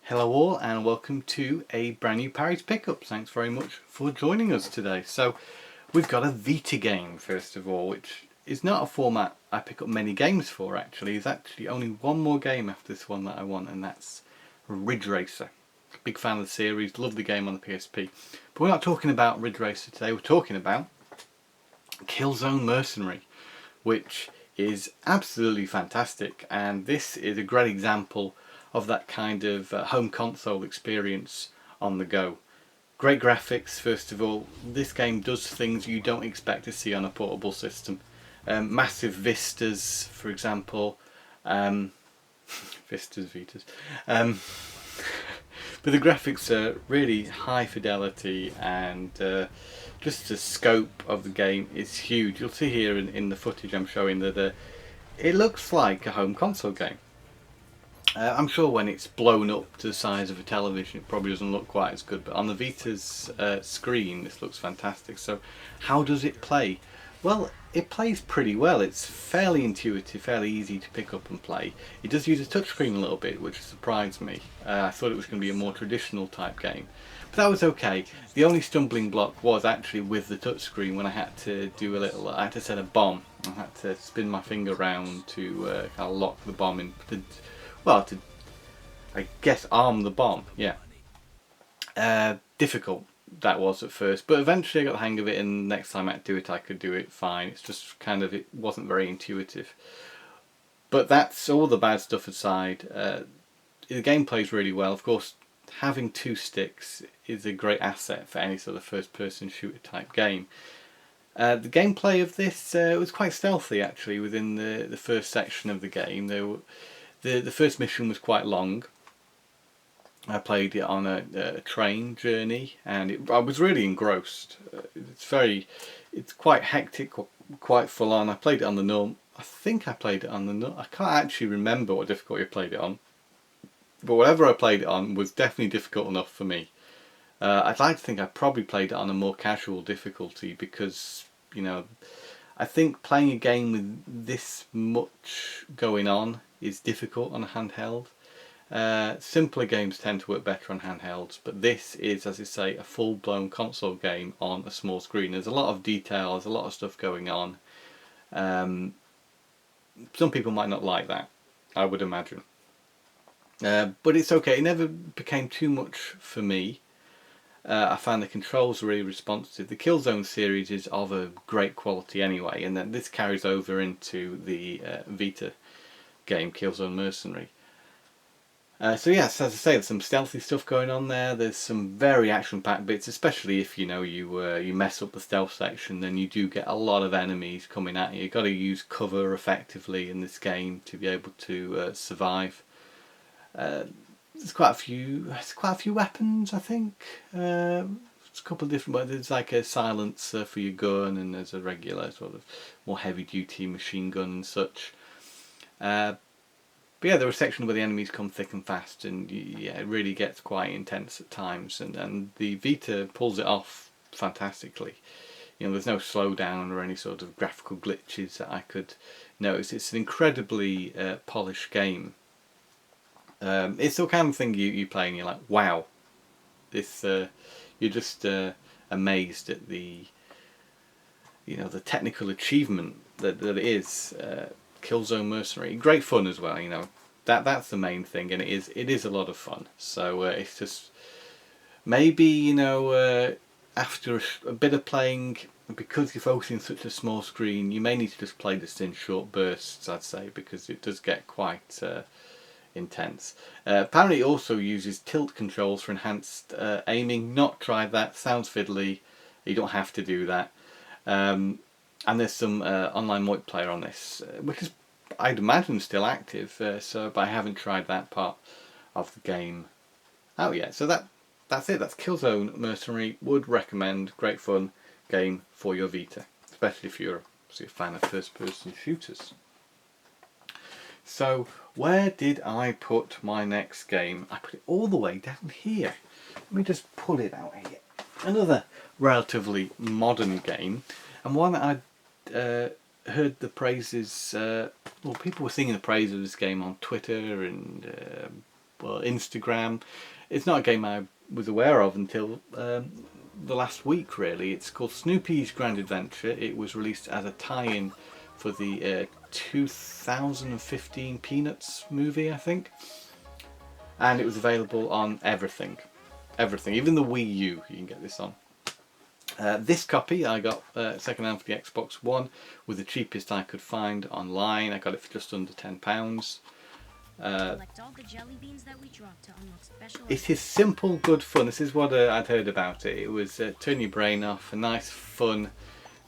Hello all and welcome to a brand new Parry's Pickups. Thanks very much for joining us today. So we've got a Vita game first of all, which is not a format I pick up many games for actually. There's actually only one more game after this one that I want, and that's Ridge Racer. Big fan of the series, love the game on the PSP. But we're not talking about Ridge Racer today, we're talking about Killzone Mercenary, which is absolutely fantastic, and this is a great example of that kind of home console experience on the go. Great graphics first of all. This game does things you don't expect to see on a portable system. Massive vistas, for example. Vistas, Vitas. But the graphics are really high fidelity, and just the scope of the game is huge. You'll see here in the footage I'm showing that it looks like a home console game. I'm sure when it's blown up to the size of a television it probably doesn't look quite as good, but on the Vita's screen this looks fantastic. So how does it play? Well, it plays pretty well. It's fairly intuitive, fairly easy to pick up and play. It does use a touchscreen a little bit, which surprised me. I thought it was going to be a more traditional type game, but that was okay. The only stumbling block was actually with the touchscreen when I had to do I had to set a bomb. I had to spin my finger around to kind of lock the bomb in. To, I guess, arm the bomb, yeah. Difficult that was at first, but eventually I got the hang of it, and next time I had to do it I could do it fine. It's just kind of, it wasn't very intuitive. But that's all the bad stuff aside. The game plays really well. Of course, having two sticks is a great asset for any sort of first person shooter type game. The gameplay of this was quite stealthy actually within the first section of the game. The first mission was quite long. I played it on a train journey, and I was really engrossed. It's quite hectic, quite full on. I played it on the norm. I think I played it on the norm. I can't actually remember what difficulty I played it on, but whatever I played it on was definitely difficult enough for me. I'd like to think I probably played it on a more casual difficulty because, you know, I think playing a game with this much going on is difficult on a handheld. Simpler games tend to work better on handhelds, but this is, as I say, a full-blown console game on a small screen. There's a lot of detail, there's a lot of stuff going on. Some people might not like that, I would imagine. But it's okay, it never became too much for me. I found the controls really responsive. The Killzone series is of a great quality anyway, and then this carries over into the Vita game, Killzone Mercenary. So yes, as I say, there's some stealthy stuff going on there. There's some very action-packed bits, especially if you mess up the stealth section, then you do get a lot of enemies coming at you. You've got to use cover effectively in this game to be able to survive. There's quite a few weapons, I think. There's a couple of different ones. There's like a silencer for your gun, and there's a regular sort of more heavy-duty machine gun and such. But yeah, there are sections where the enemies come thick and fast, and yeah, it really gets quite intense at times. And the Vita pulls it off fantastically. You know, there's no slowdown or any sort of graphical glitches that I could notice. It's an incredibly polished game. It's the kind of thing you play and you're like, wow, this. You're just amazed at the technical achievement that it is. Killzone Mercenary, great fun as well. You know, that's the main thing, and it is a lot of fun. So it's just maybe after a bit of playing, because you're focusing on such a small screen, you may need to just play this in short bursts, I'd say, because it does get quite intense. Apparently it also uses tilt controls for enhanced aiming. Not tried that, sounds fiddly. You don't have to do that. And there's some online multiplayer on this, which is, I'd imagine, still active, but I haven't tried that part of the game out yet. So that's it, that's Killzone Mercenary. Would recommend, great fun game for your Vita, especially if you're a fan of first person shooters. So where did I put my next game? I put it all the way down here. Let me just pull it out here. Another relatively modern game, and one that I heard the praises. Well, people were singing the praises of this game on Twitter and or Instagram. It's not a game I was aware of until the last week, really. It's called Snoopy's Grand Adventure. It was released as a tie-in for the 2015 Peanuts movie, I think. And it was available on everything. Everything, even the Wii U, you can get this on. This copy I got second-hand for the Xbox One, with the cheapest I could find online. I got it for just under £10. It is simple, good fun. This is what I'd heard about it. It was turn your brain off, a nice, fun,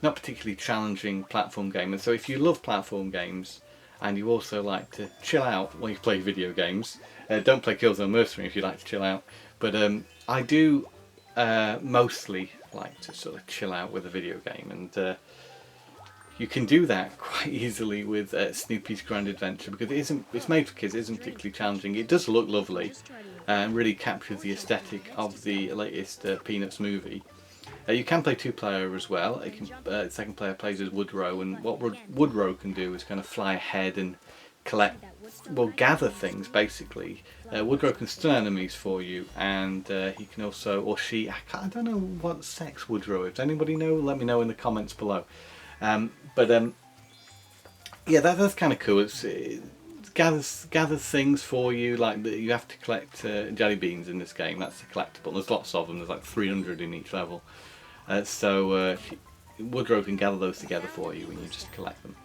not particularly challenging platform game. And so if you love platform games and you also like to chill out when you play video games, don't play Killzone Mercenary if you like to chill out. But I do mostly like to sort of chill out with a video game, and you can do that quite easily with Snoopy's Grand Adventure, because it's made for kids. It isn't particularly challenging. It does look lovely and really captures the aesthetic of the latest Peanuts movie. You can play two-player as well. The second player plays as Woodrow, and what Woodrow can do is kind of fly ahead and gather things, basically. Woodrow can stun enemies for you, and he can also, or she, I don't know what sex Woodrow is. Does anybody know? Let me know in the comments below. Yeah, that's kind of cool. It gathers things for you, like you have to collect jelly beans in this game. That's a collectible. There's lots of them. There's like 300 in each level. Woodrow can gather those together for you, and you just collect them.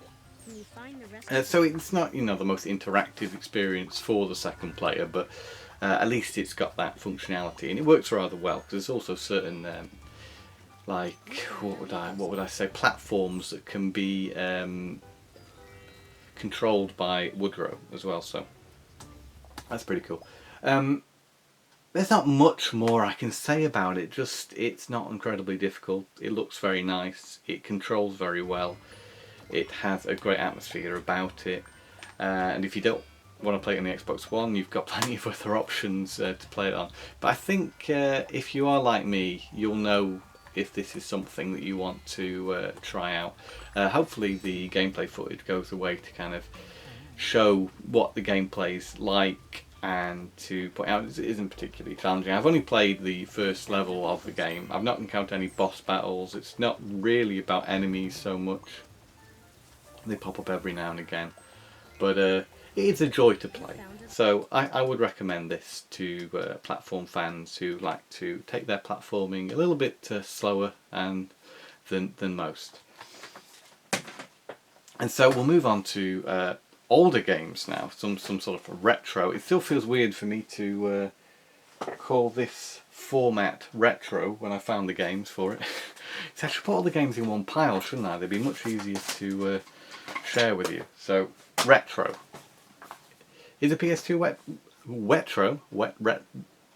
So it's not, the most interactive experience for the second player, but at least it's got that functionality, and it works rather well, because there's also certain what would I say, platforms that can be controlled by Woodrow as well, so that's pretty cool. There's not much more I can say about it, just it's not incredibly difficult, it looks very nice, it controls very well, it has a great atmosphere about it, and if you don't want to play it on the Xbox One, you've got plenty of other options to play it on. But I think if you are like me, you'll know if this is something that you want to try out. Hopefully the gameplay footage goes away to kind of show what the gameplay's like, and to point out it isn't particularly challenging. I've only played the first level of the game. I've not encountered any boss battles. It's not really about enemies so much. They pop up every now and again. But it is a joy to play. So I would recommend this to platform fans who like to take their platforming a little bit slower than most. And so we'll move on to older games now, some sort of retro. It still feels weird for me to call this format retro when I found the games for it. So I should put all the games in one pile, shouldn't I? They'd be much easier to share with you. So retro is a PS2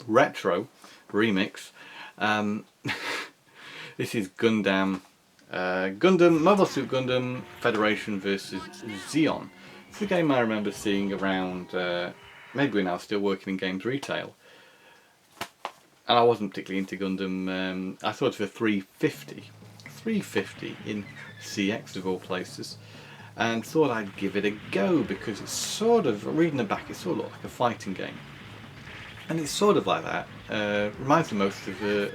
retro remix. This is Gundam, Mobile Suit Gundam Federation versus Zeon. It's a game I remember seeing around, maybe when I was still working in games retail. And I wasn't particularly into Gundam. I thought of a 350 in CX of all places, and thought I'd give it a go, because it's sort of, reading the back, it sort of looked like a fighting game. And it's sort of like that. Reminds me most of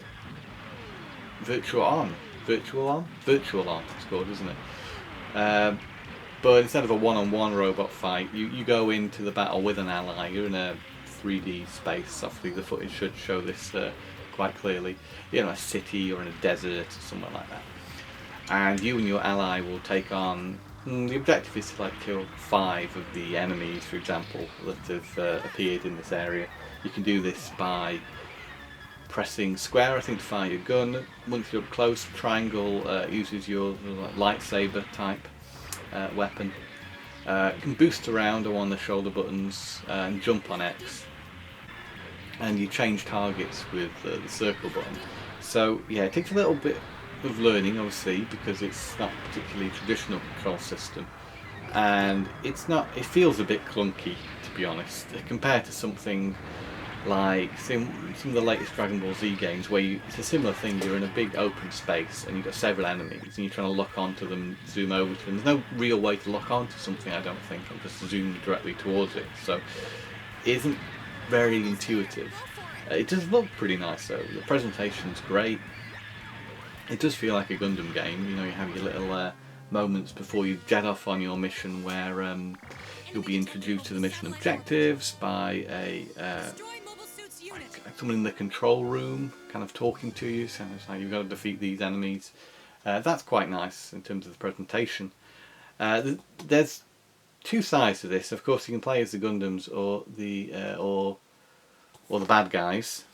Virtual On it's called, isn't it? But instead of a one-on-one robot fight, you go into the battle with an ally. You're in a 3D space. Obviously the footage should show this quite clearly. You're in a city or in a desert or somewhere like that. And you and your ally will take on, the objective is to kill 5 of the enemies, for example, that have appeared in this area. You can do this by pressing square, I think, to fire your gun. Once you're up close, triangle uses your lightsaber type weapon. You can boost around on the shoulder buttons and jump on X. And you change targets with the circle button. So yeah, it takes a little bit of learning, obviously, because it's not a particularly traditional control system, and it feels a bit clunky, to be honest, compared to something like some of the latest Dragon Ball Z games, where it's a similar thing. You're in a big open space and you've got several enemies and you're trying to lock onto them, zoom over to them. There's no real way to lock onto something, I don't think. I'm just zooming directly towards it, so it isn't very intuitive. It does look pretty nice though. The presentation's great. It does feel like a Gundam game. You know, you have your little moments before you jet off on your mission where you'll be introduced to the mission objectives by someone in the control room kind of talking to you, so it's like you've got to defeat these enemies. That's quite nice in terms of the presentation. There's two sides to this. Of course, you can play as the Gundams or the bad guys.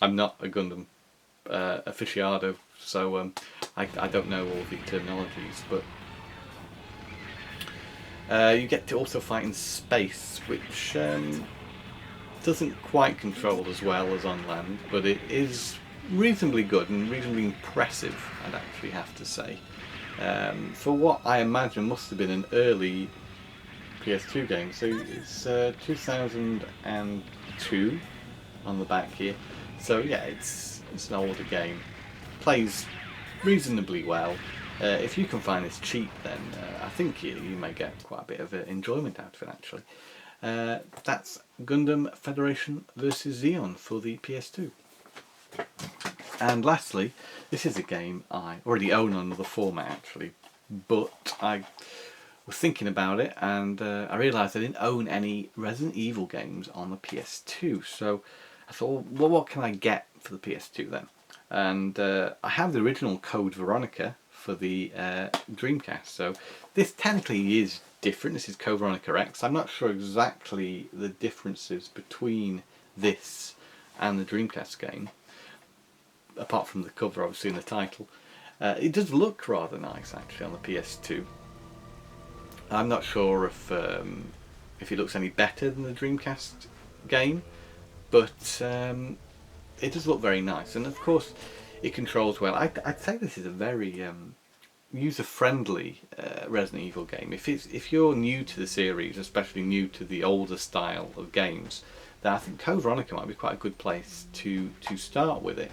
I'm not a Gundam aficionado, so I don't know all the terminologies, but you get to also fight in space, which doesn't quite control as well as on land, but it is reasonably good and reasonably impressive, I'd actually have to say. For what I imagine must have been an early PS2 game, so it's 2002 on the back here. So yeah, it's an older game. Plays reasonably well. If you can find this cheap, then I think you may get quite a bit of enjoyment out of it actually. That's Gundam Federation vs Zeon for the PS2. And lastly, this is a game I already own on another format actually, but I was thinking about it and I realised I didn't own any Resident Evil games on the PS2, so I thought, well, what can I get for the PS2 then? And I have the original Code Veronica for the Dreamcast, so this technically is different. This is Code Veronica X. I'm not sure exactly the differences between this and the Dreamcast game, apart from the cover obviously and the title. It does look rather nice actually on the PS2. I'm not sure if it looks any better than the Dreamcast game, but it does look very nice, and of course it controls well. I'd say this is a very user-friendly Resident Evil game. If you're new to the series, especially new to the older style of games, then I think Code Veronica might be quite a good place to start with it.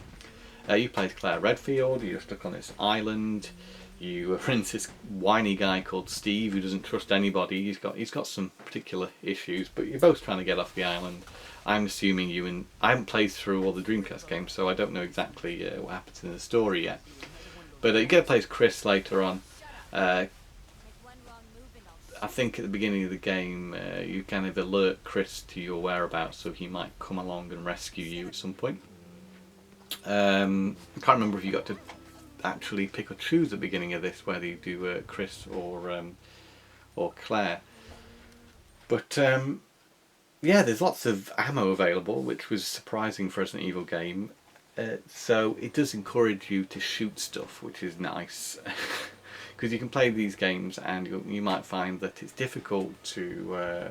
You play as Claire Redfield. You're stuck on this island. You are in this whiny guy called Steve who doesn't trust anybody. He's got some particular issues, but you're both trying to get off the island. I'm assuming I haven't played through all the Dreamcast games, so I don't know exactly what happens in the story yet. But you get to play as Chris later on. I think at the beginning of the game you kind of alert Chris to your whereabouts, so he might come along and rescue you at some point. I can't remember if you got to actually pick or choose at the beginning of this whether you do Chris or Claire. But yeah, there's lots of ammo available, which was surprising for a Resident Evil game. So it does encourage you to shoot stuff, which is nice. Because you can play these games and you might find that it's difficult to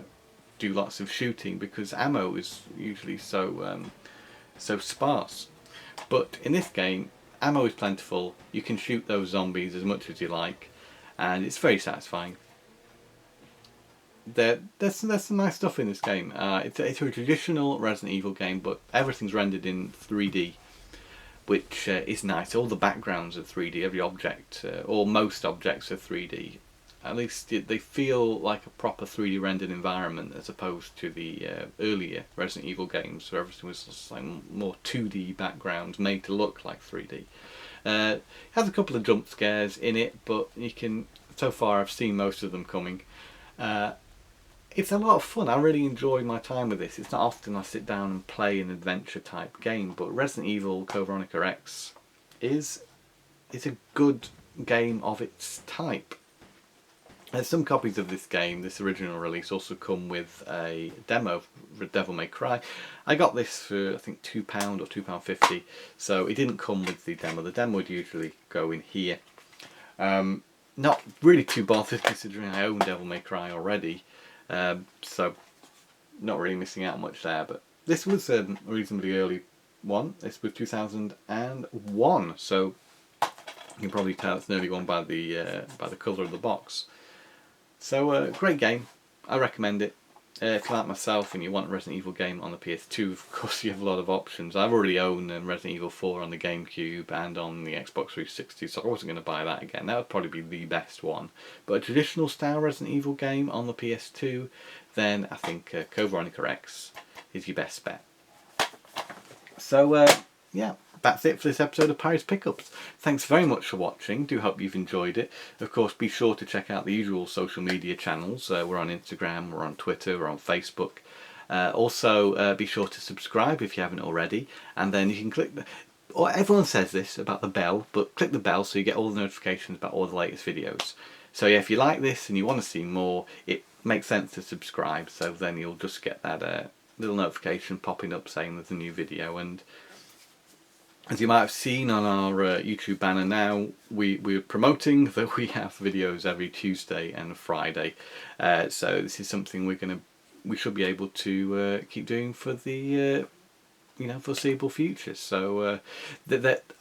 do lots of shooting because ammo is usually so sparse. But in this game, ammo is plentiful. You can shoot those zombies as much as you like, and it's very satisfying. There's some nice stuff in this game. It's a traditional Resident Evil game, but everything's rendered in 3D, which is nice. All the backgrounds are 3D. Every object, or most objects, are 3D. At least they feel like a proper 3D rendered environment, as opposed to the earlier Resident Evil games, where everything was just like more 2D backgrounds made to look like 3D. It has a couple of jump scares in it, but so far I've seen most of them coming. It's a lot of fun. I really enjoyed my time with this. It's not often I sit down and play an adventure type game, but Resident Evil Code Veronica X is a good game of its type. Some copies of this game, this original release, also come with a demo for Devil May Cry. I got this for I think £2 or £2.50, so it didn't come with the demo. The demo would usually go in here. Not really too bothered considering I own Devil May Cry already, so not really missing out much there. But this was a reasonably early one. This was 2001, so you can probably tell it's an early one by the colour of the box. So great game. I recommend it. If you like myself and you want a Resident Evil game on the PS2, of course you have a lot of options. I've already owned Resident Evil 4 on the GameCube and on the Xbox 360, so I wasn't going to buy that again. That would probably be the best one. But a traditional style Resident Evil game on the PS2, then I think Code Veronica X is your best bet. So yeah, that's it for this episode of Parry's Pickups. Thanks very much for watching. Do hope you've enjoyed it. Of course, be sure to check out the usual social media channels. We're on Instagram, we're on Twitter, we're on Facebook. Also, be sure to subscribe if you haven't already, and then you can click the... Or everyone says this about the bell, but click the bell so you get all the notifications about all the latest videos. So yeah, if you like this and you want to see more, it makes sense to subscribe, so then you'll just get that little notification popping up saying there's a new video. And as you might have seen on our YouTube banner now, we're promoting that we have videos every Tuesday and Friday. So this is something we should be able to keep doing for the foreseeable future. So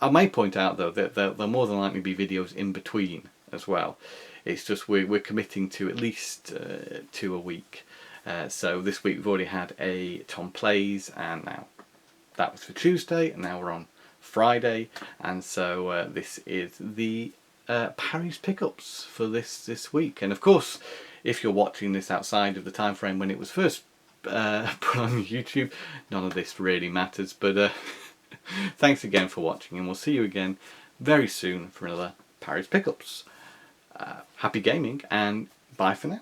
I may point out though that there'll more than likely be videos in between as well. It's just we're committing to at least 2 a week. So this week we've already had a Tom Plays, and now that was for Tuesday, and now we're on Friday, and so this is the Parry's Pickups for this week. And of course, if you're watching this outside of the time frame when it was first put on YouTube, none of this really matters, but thanks again for watching, and we'll see you again very soon for another Parry's Pickups. Happy gaming, and bye for now.